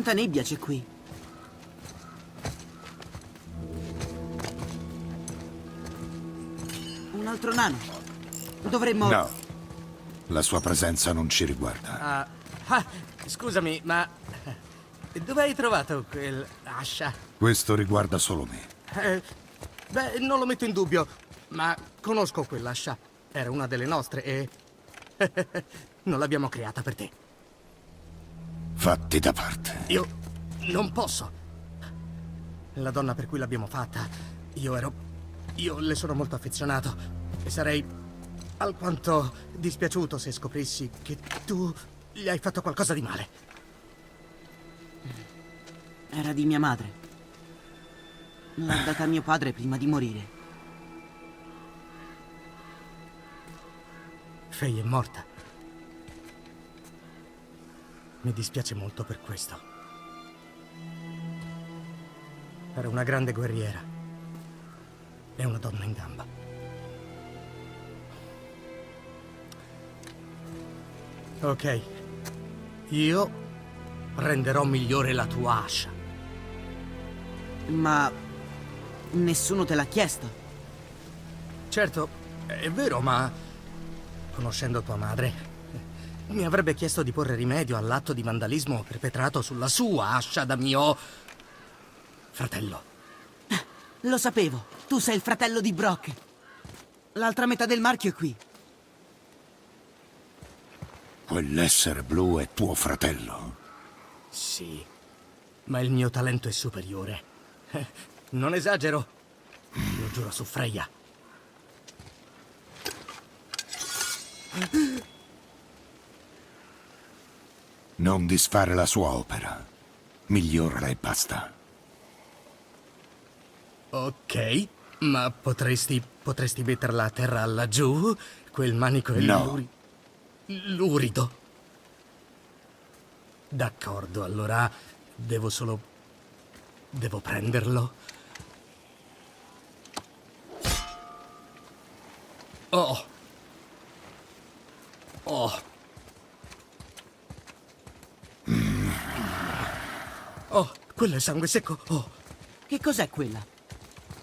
Quanta nebbia c'è qui. Un altro nano. Dovremmo... No. La sua presenza non ci riguarda. Scusami, ma dove hai trovato quell'ascia? Questo riguarda solo me. Beh, non lo metto in dubbio, ma conosco quell'ascia. Era una delle nostre e non l'abbiamo creata per te. Fatti da parte. Io non posso. La donna per cui l'abbiamo fatta, io le sono molto affezionato e sarei alquanto dispiaciuto se scoprissi che tu gli hai fatto qualcosa di male. Era di mia madre. L'ha data a mio padre prima di morire. Faye è morta. Mi dispiace molto per questo. Era una grande guerriera. E una donna in gamba. Ok. Io renderò migliore la tua ascia. Ma... nessuno te l'ha chiesto? Certo, è vero, ma... conoscendo tua madre, mi avrebbe chiesto di porre rimedio all'atto di vandalismo perpetrato sulla sua ascia da mio... fratello. Lo sapevo. Tu sei il fratello di Brock. L'altra metà del marchio è qui. Quell'essere blu è tuo fratello. Sì, ma il mio talento è superiore. Non esagero. Lo giuro su Freya. Non disfare la sua opera. Migliorala e basta. Ok, ma potresti metterla a terra laggiù? Quel manico è No. lurido. D'accordo, allora devo prenderlo. Oh. Oh. Oh, quello è sangue secco. Oh. Che cos'è quella?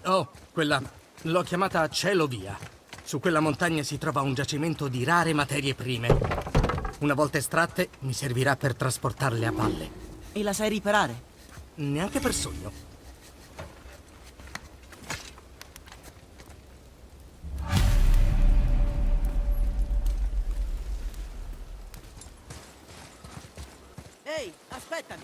Oh, quella... l'ho chiamata Cielo Via. Su quella montagna si trova un giacimento di rare materie prime. Una volta estratte, mi servirà per trasportarle a valle. E la sai riparare? Neanche per sogno. Ehi, aspettami!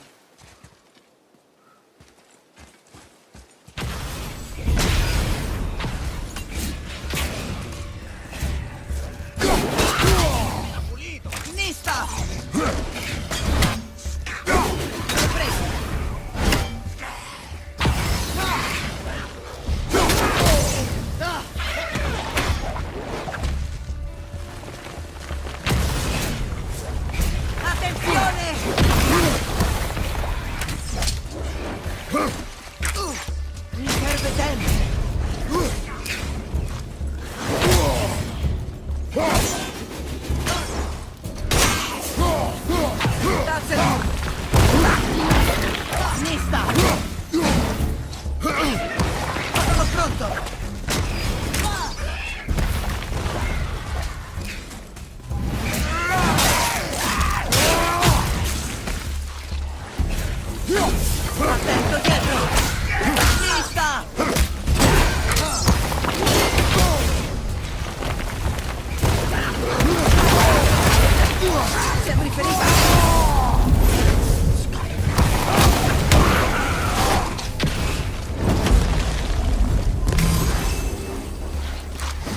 Nista! L'ho preso! Attenzione! Mi serve tempo! Tazzero! Nista! Sono pronto! Attento dietro! Nista! Sembri ferito!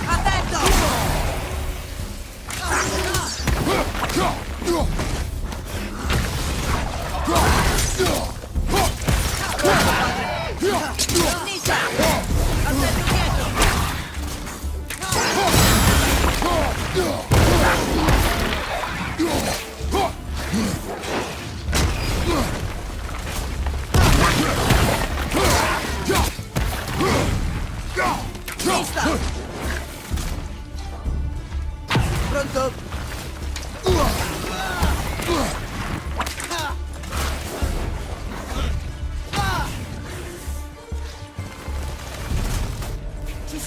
Attento! Nista! Attento dietro!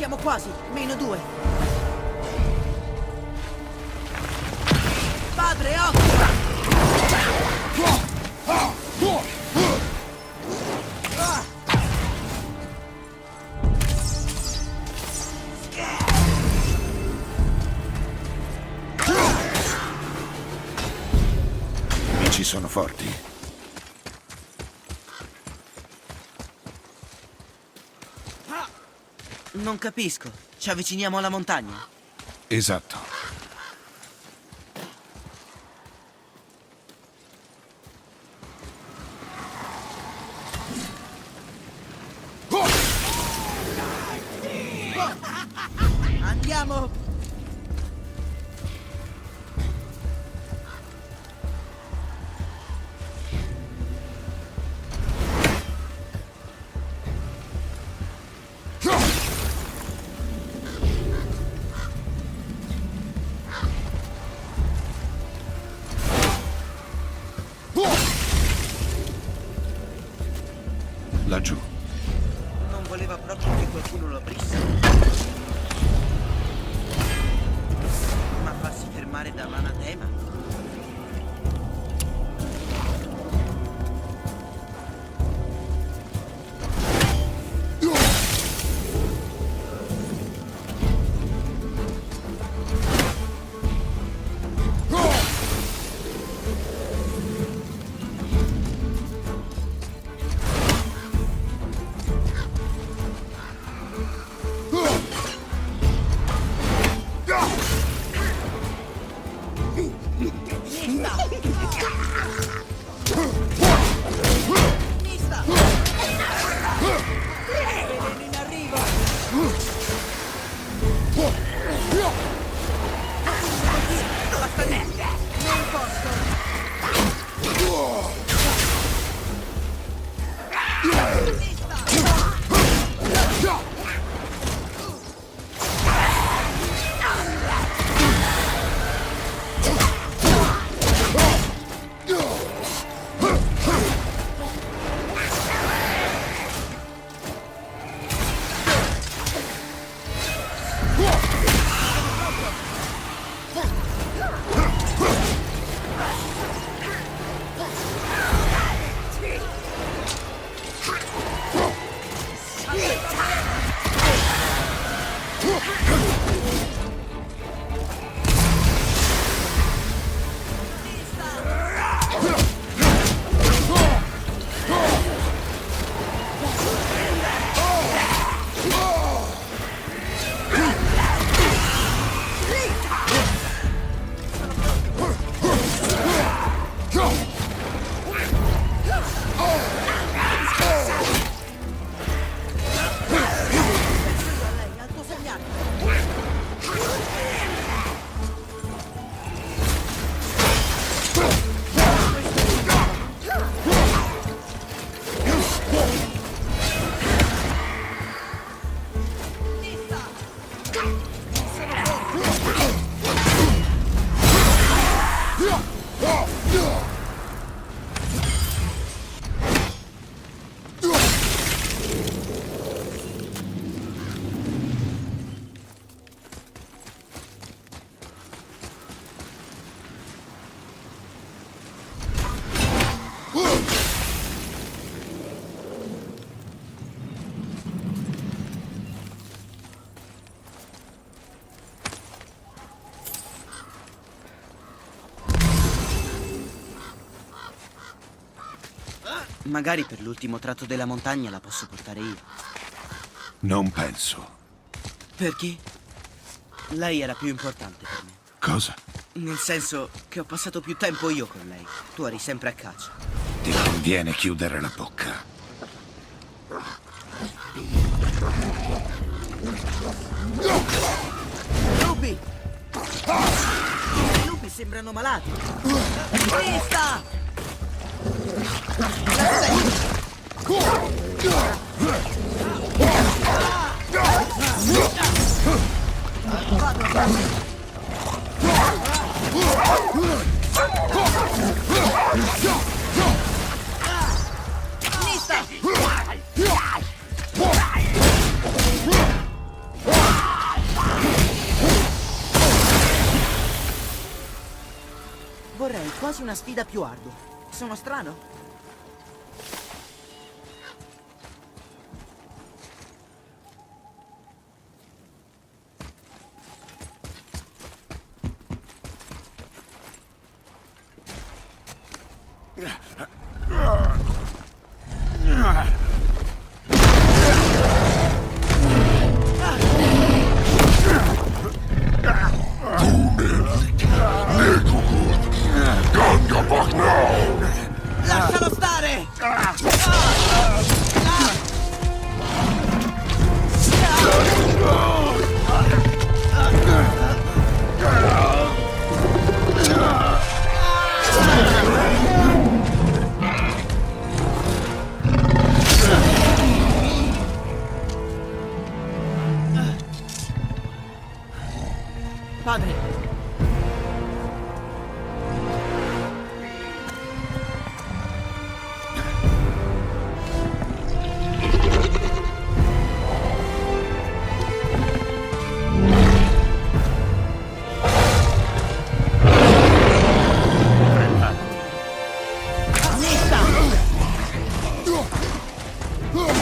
siamo quasi. -2. Padre, occhio! Amici sono forti. Non capisco. Ci avviciniamo alla montagna. Esatto. Andiamo! Laggiù. Non voleva proprio che qualcuno lo aprisse. Ma farsi fermare da un anatema? Mista! Veleno in arrivo! Basta lì! Non posso! Magari per l'ultimo tratto della montagna la posso portare io. Non penso. Perché? Lei era più importante per me. Cosa? Nel senso che ho passato più tempo io con lei. Tu eri sempre a caccia. Ti conviene chiudere la bocca. Lupi! I lupi sembrano malati. Vista! Mista! quasi una sfida più ardua. Sono strano? Lascialo stare! Padre, Nista!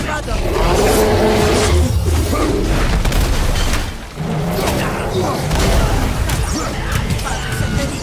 Vado! Padre, siete lì!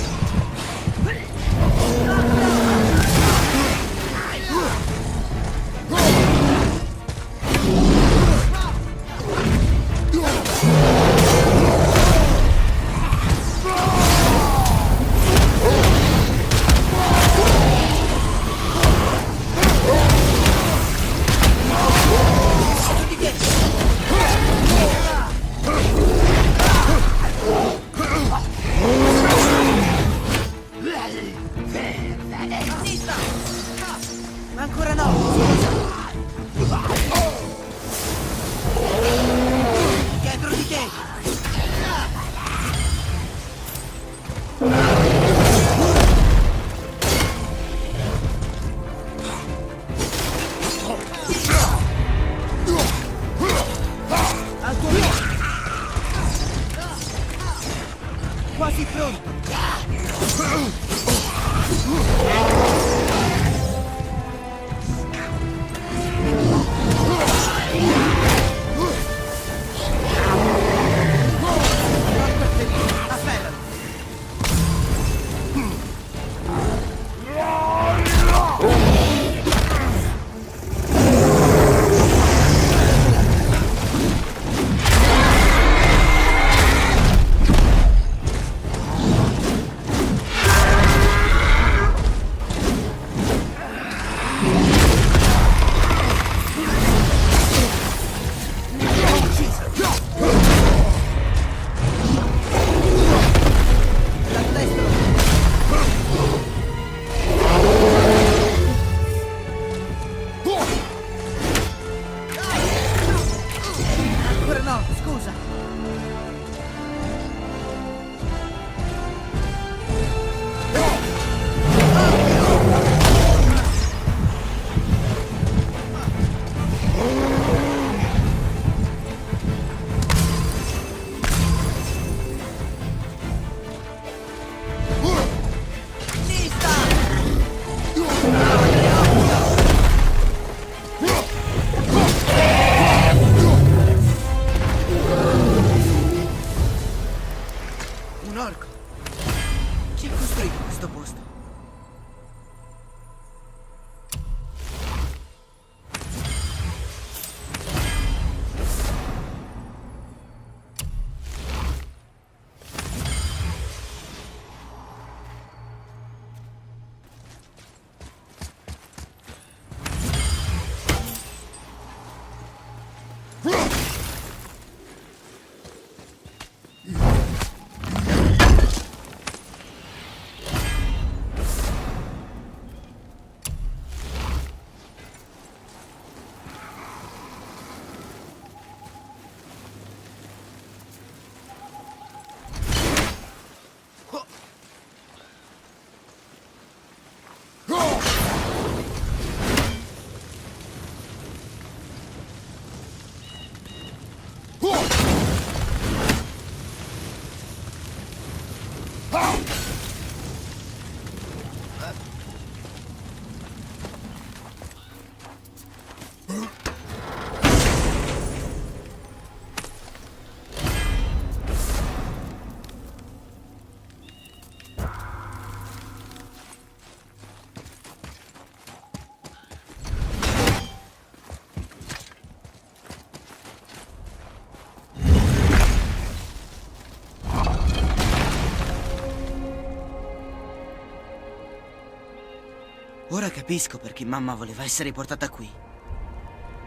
Ora capisco perché mamma voleva essere portata qui.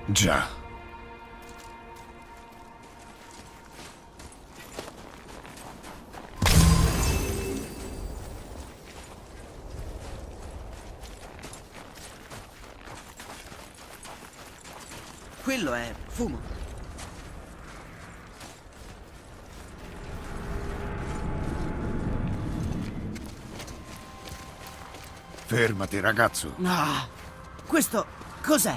Già. Quello è fumo. Fermati, ragazzo. No! Questo cos'è?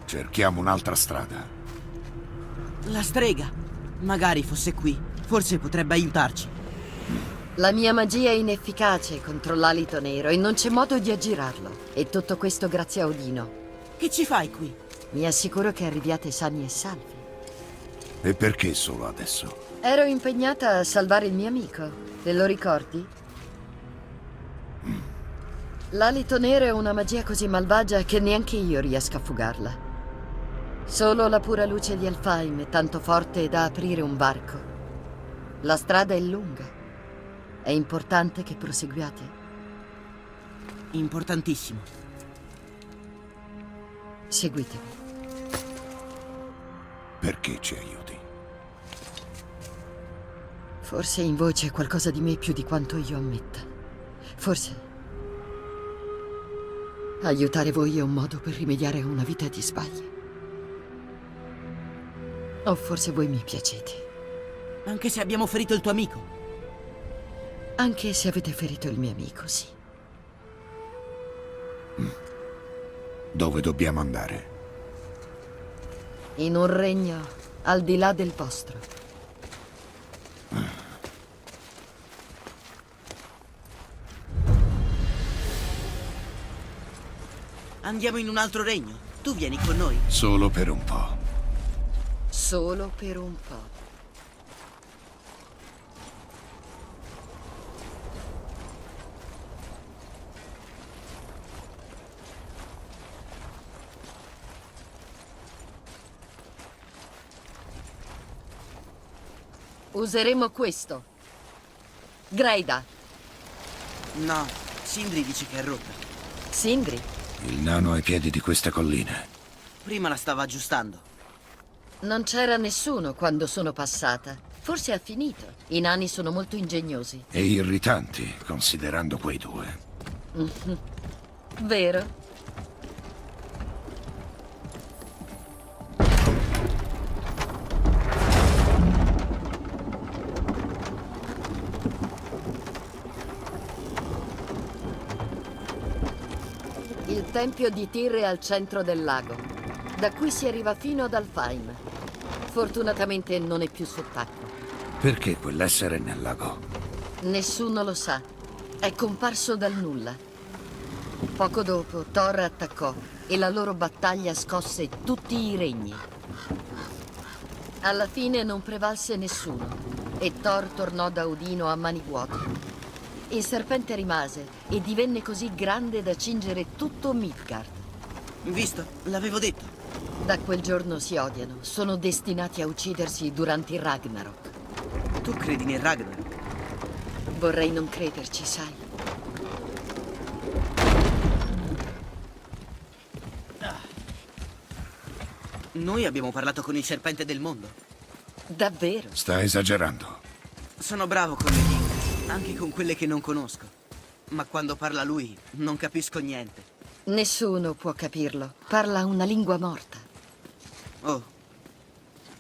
Cerchiamo un'altra strada. La strega. Magari fosse qui. Forse potrebbe aiutarci. La mia magia è inefficace contro l'alito nero e non c'è modo di aggirarlo. E tutto questo grazie a Odino. Che ci fai qui? Mi assicuro che arriviate sani e salvi. E perché solo adesso? Ero impegnata a salvare il mio amico. Te lo ricordi? L'alito nero è una magia così malvagia che neanche io riesco a fugarla. Solo la pura luce di Alfheim è tanto forte da aprire un varco. La strada è lunga. È importante che proseguiate. Importantissimo. Seguitemi. Perché ci aiuti? Forse in voi c'è qualcosa di me più di quanto io ammetta. Forse aiutare voi è un modo per rimediare a una vita di sbagli. O forse voi mi piacete. Anche se abbiamo ferito il tuo amico. Anche se avete ferito il mio amico, sì. Dove dobbiamo andare? In un regno al di là del vostro. Andiamo in un altro regno. Tu vieni con noi. Solo per un po'. Solo per un po'. Useremo questo. Greida. No, Sindri dice che è rotta. Sindri. Il nano ai piedi di queste colline. Prima la stava aggiustando. Non c'era nessuno quando sono passata. Forse ha finito. I nani sono molto ingegnosi. E irritanti, considerando quei due. Vero? Il tempio di Tyr è al centro del lago. Da qui si arriva fino ad Alfheim. Fortunatamente non è più sott'acqua. Perché quell'essere nel lago? Nessuno lo sa. È comparso dal nulla. Poco dopo Thor attaccò e la loro battaglia scosse tutti i regni. Alla fine non prevalse nessuno e Thor tornò da Odino a mani vuote. Il serpente rimase e divenne così grande da cingere tutto Midgard. Visto? L'avevo detto. Da quel giorno si odiano, sono destinati a uccidersi durante il Ragnarok. Tu credi nel Ragnarok? Vorrei non crederci, sai. Noi abbiamo parlato con il serpente del mondo. Davvero? Sta esagerando. Sono bravo con le lingue, anche con quelle che non conosco. Ma quando parla lui, non capisco niente. Nessuno può capirlo. Parla una lingua morta. Oh,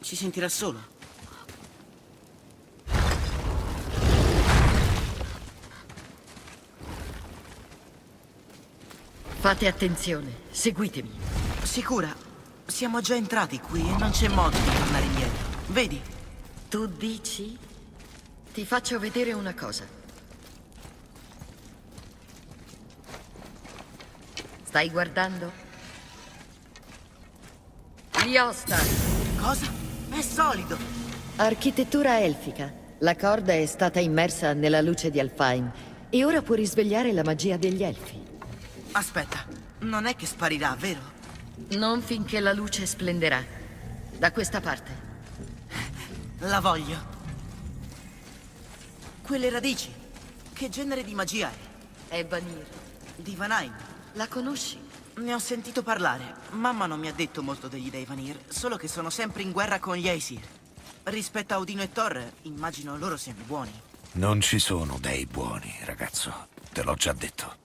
ci sentirà solo. Fate attenzione, seguitemi. Sicura? Siamo già entrati qui e non c'è modo di tornare indietro. Vedi? Tu dici? Ti faccio vedere una cosa. Stai guardando? Liosta, Cosa? È solido! architettura elfica. La corda è stata immersa nella luce di Alfheim e ora può risvegliare la magia degli elfi. Aspetta, non è che sparirà, vero? Non finché la luce splenderà. Da questa parte. La voglio. Quelle radici. Che genere di magia è? È Vanir, Di Vanaheim. La conosci? Ne ho sentito parlare. Mamma non mi ha detto molto degli dei Vanir, solo che sono sempre in guerra con gli Aesir. Rispetto a Odino e Thor, immagino loro siano buoni. Non ci sono dei buoni, ragazzo. Te l'ho già detto.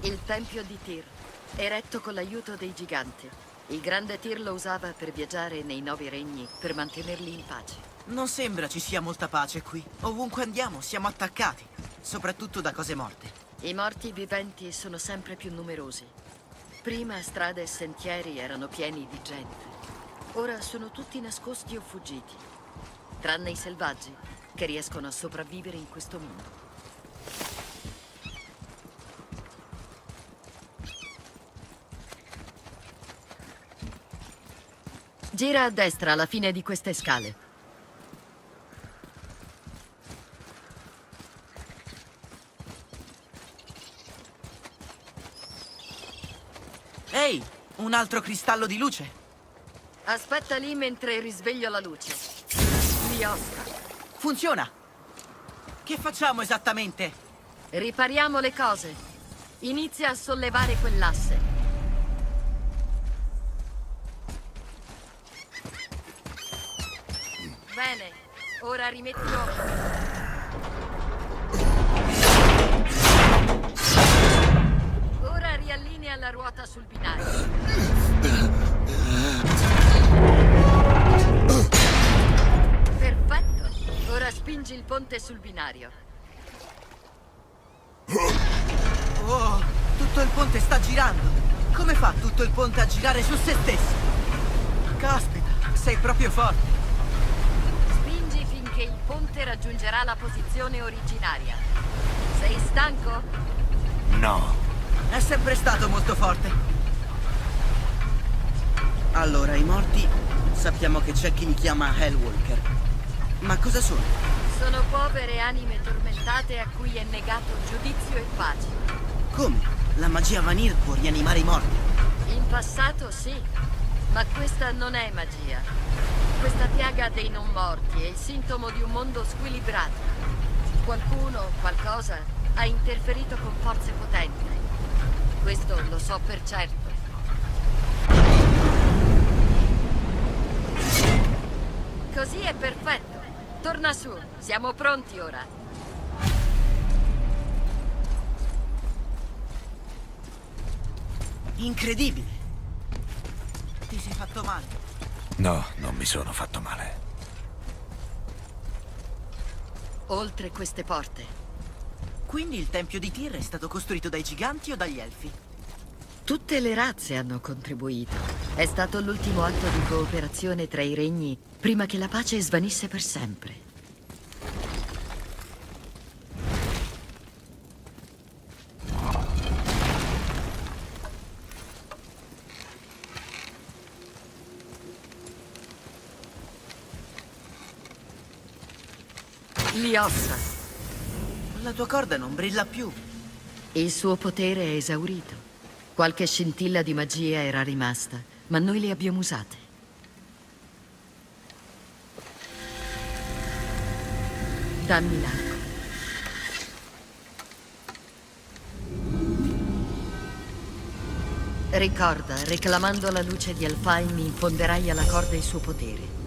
Il tempio di Tyr, eretto con l'aiuto dei giganti. Il grande Tyr lo usava per viaggiare nei 9 regni, per mantenerli in pace. Non sembra ci sia molta pace qui. Ovunque andiamo siamo attaccati, soprattutto da cose morte. I morti viventi sono sempre più numerosi. Prima strade e sentieri erano pieni di gente. Ora sono tutti nascosti o fuggiti, tranne i selvaggi, che riescono a sopravvivere in questo mondo. Gira a destra alla fine di queste scale. Ehi, un altro cristallo di luce. Aspetta lì mentre risveglio la luce. Liosta. Funziona. Che facciamo esattamente? Ripariamo le cose. Inizia a sollevare quell'asse. Bene, ora rimettilo. Ora riallinea la ruota sul binario. Perfetto. Ora spingi il ponte sul binario. Oh, tutto il ponte sta girando. Come fa tutto il ponte a girare su se stesso? Caspita, sei proprio forte. Spingi finché il ponte raggiungerà la posizione originaria. Sei stanco? No. È sempre stato molto forte. Allora, i morti sappiamo che c'è chi li chiama Hellwalker. Ma cosa sono? Sono povere anime tormentate a cui è negato giudizio e pace. Come? La magia Vanir può rianimare i morti? In passato sì, ma questa non è magia. Questa piaga dei non morti è il sintomo di un mondo squilibrato. Qualcuno, qualcosa, ha interferito con forze potenti. Questo lo so per certo. Così è perfetto. Torna su, siamo pronti ora. Incredibile. Ti sei fatto male? No, non mi sono fatto male. Oltre queste porte. Quindi il tempio di Tyr è stato costruito dai giganti o dagli elfi? Tutte le razze hanno contribuito. È stato l'ultimo atto di cooperazione tra i regni prima che la pace svanisse per sempre. Liossa. La tua corda non brilla più. Il suo potere è esaurito. Qualche scintilla di magia era rimasta, ma noi le abbiamo usate. Dammi l'arco. Ricorda, reclamando la luce di Alfheim, infonderai alla corda il suo potere.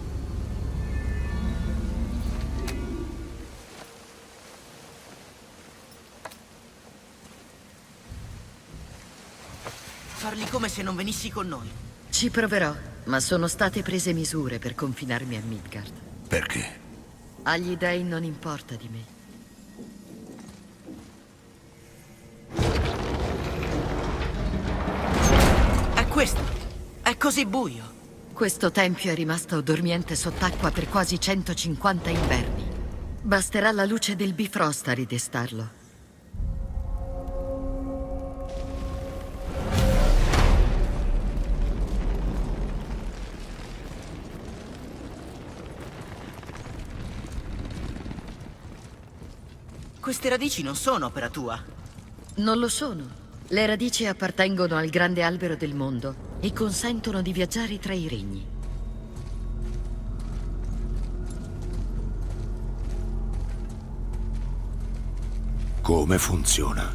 Farli come se non venissi con noi. Ci proverò, ma sono state prese misure per confinarmi a Midgard. Perché? Agli dei non importa di me. È questo. È così buio. Questo tempio è rimasto dormiente sott'acqua per quasi 150 inverni. Basterà la luce del Bifrost a ridestarlo. queste radici non sono opera tua. Non lo sono. Le radici appartengono al grande albero del mondo e consentono di viaggiare tra i regni. Come funziona?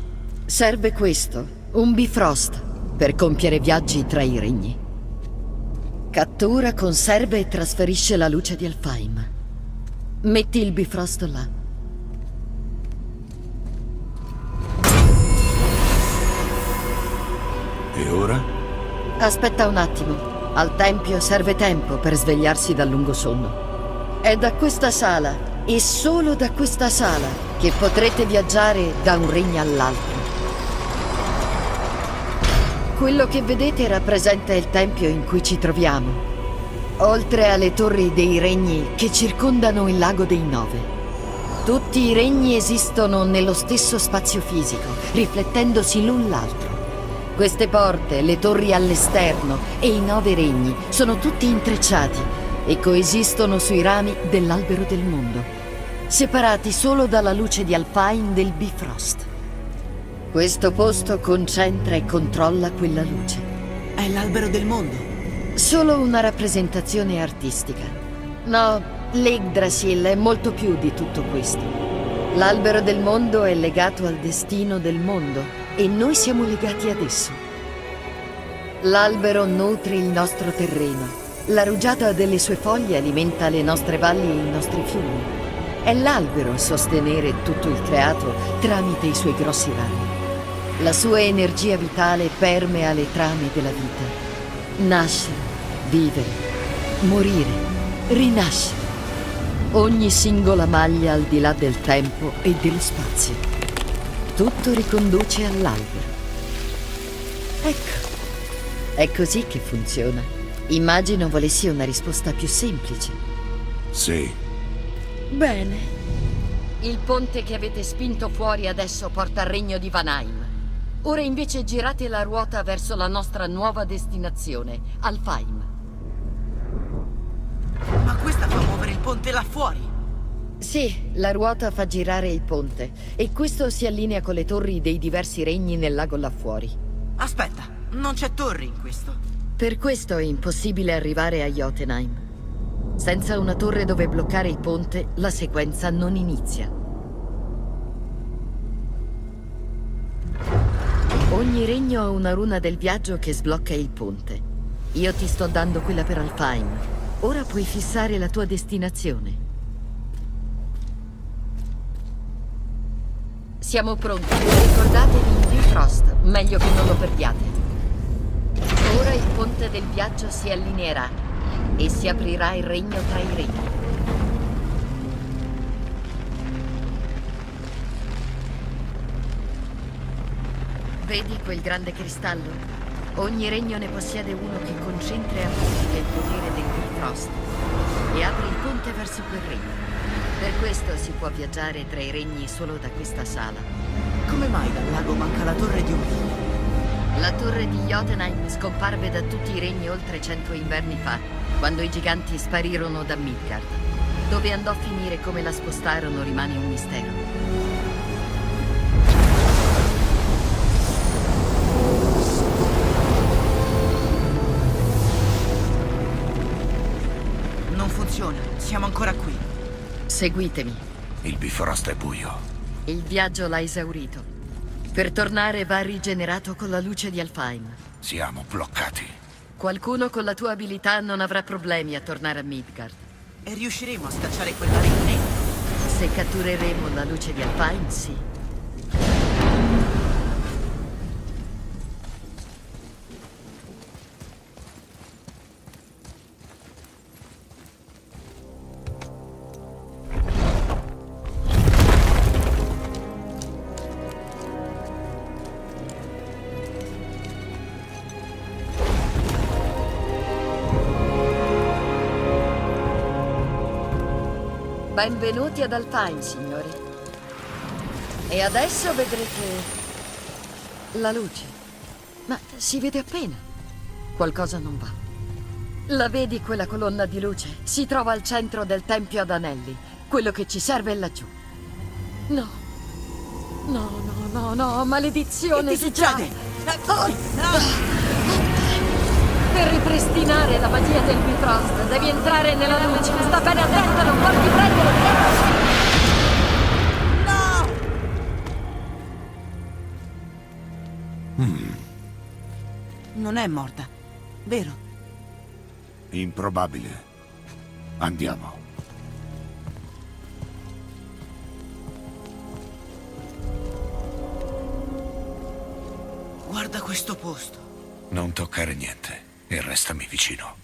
Serve questo, un Bifrost, per compiere viaggi tra i regni. Cattura, conserva e trasferisce la luce di Alfheim. Metti il Bifrost là. E ora? Aspetta un attimo. Al tempio serve tempo per svegliarsi dal lungo sonno. È da questa sala, e solo da questa sala, che potrete viaggiare da un regno all'altro. Quello che vedete rappresenta il tempio in cui ci troviamo, oltre alle torri dei regni che circondano il lago dei Nove. Tutti i regni esistono nello stesso spazio fisico, riflettendosi l'un l'altro. Queste porte, le torri all'esterno e i 9 regni sono tutti intrecciati e coesistono sui rami dell'albero del mondo, separati solo dalla luce di Alfheim del Bifrost. Questo posto concentra e controlla quella luce. È l'albero del mondo. Solo una rappresentazione artistica. No, l'Yggdrasil è molto più di tutto questo. L'albero del mondo è legato al destino del mondo e noi siamo legati ad esso. L'albero nutre il nostro terreno. La rugiada delle sue foglie alimenta le nostre valli e i nostri fiumi. È l'albero a sostenere tutto il creato tramite i suoi grossi rami. La sua energia vitale permea le trame della vita. Nascere, vivere, morire, rinascere. Ogni singola maglia al di là del tempo e dello spazio. Tutto riconduce all'albero. Ecco, è così che funziona. Immagino volessi una risposta più semplice. Sì. Bene. Il ponte che avete spinto fuori adesso porta al regno di Vanheim. Ora invece girate la ruota verso la nostra nuova destinazione, Alfheim. Ma questa fa muovere il ponte là fuori. Sì, la ruota fa girare il ponte e questo si allinea con le torri dei diversi regni nel lago là fuori. Aspetta, non c'è torre in questo. Per questo è impossibile arrivare a Jotunheim. Senza una torre dove bloccare il ponte, la sequenza non inizia. Ogni regno ha una runa del viaggio che sblocca il ponte. Io ti sto dando quella per Alfheim. Ora puoi fissare la tua destinazione. Siamo pronti. Ricordatevi il Bifrost, meglio che non lo perdiate. Ora il ponte del viaggio si allineerà e si aprirà il regno tra i regni. Vedi quel grande cristallo? Ogni regno ne possiede uno che concentra e amplifica il potere del Bifrost e apre il ponte verso quel regno. Per questo si può viaggiare tra i regni solo da questa sala. Come mai dal lago manca la torre di Odin? La torre di Jotunheim scomparve da tutti i regni oltre 100 inverni fa, quando i giganti sparirono da Midgard. Dove andò a finire, come la spostarono, rimane un mistero. Non funziona, siamo ancora qui. Seguitemi. Il Bifrost è buio. Il viaggio l'ha esaurito. Per tornare va rigenerato con la luce di Alfheim. Siamo bloccati. Qualcuno con la tua abilità non avrà problemi a tornare a Midgard. E riusciremo a scacciare quell'aria nera. Se cattureremo la luce di Alfheim, sì. Benvenuti ad Alfheim, signori. E adesso vedrete la luce. Ma si vede appena. Qualcosa non va. La vedi quella colonna di luce? Si trova al centro del tempio ad anelli. Quello che ci serve è laggiù. No, No, maledizione. Che ti succede? Per ripristinare la magia del Bifrost devi entrare nella luce. Sta bene a testa, non farti prendere. Non è morta, vero? Improbabile. Andiamo. Guarda questo posto. Non toccare niente e restami vicino.